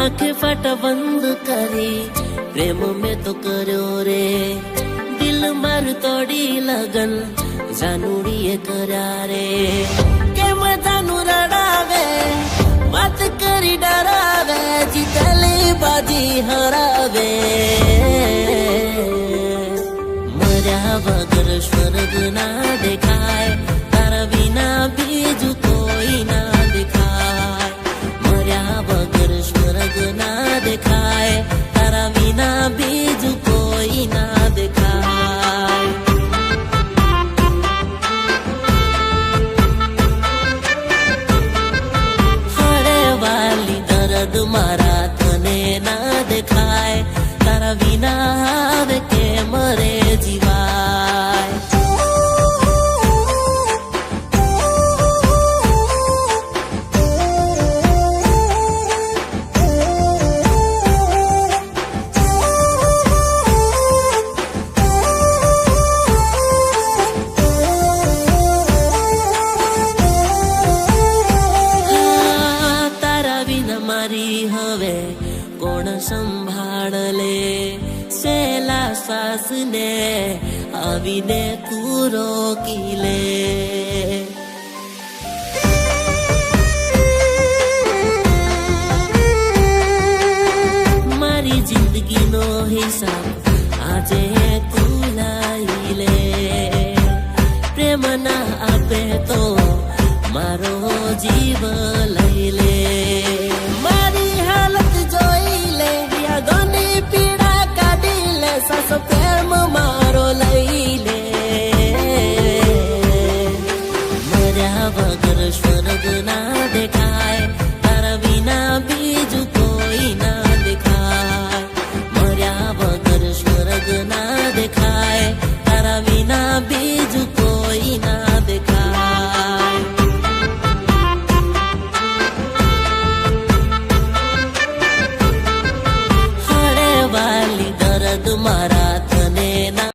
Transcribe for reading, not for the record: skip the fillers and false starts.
आंखें फट बंद करी प्रेम में तो करो रे दिल मार तोड़ी लगन जानूड़िए करा रे के मजानू रड़ावे मत करी डरावे जीतली बाजी हरावे मर्या वगर स्वर्ग ना देखाय तारा बिना बीजू कोई ना दिखाय मर्या वगर स्वर्ग ना देखाय तारा बिना बीजू कोई ना दिखाय हरे वाली दर्द मारा तने ना देखाय तारा बिना आवे के मरे जीवाय तारा बिना मारी हवे कोण संभाळ ले सेला श्वास ने आवीने तू रोकी ले मारी जिंदगी नो हिसाब आजे तू लाई ले प्रेम ना आपे तो मारो जीव लई ले मारी हालत जोई ले या दोनी पीड़ा काढी ले सास प्रेम मारो लई ले मर्या वगर स्वर्ग ना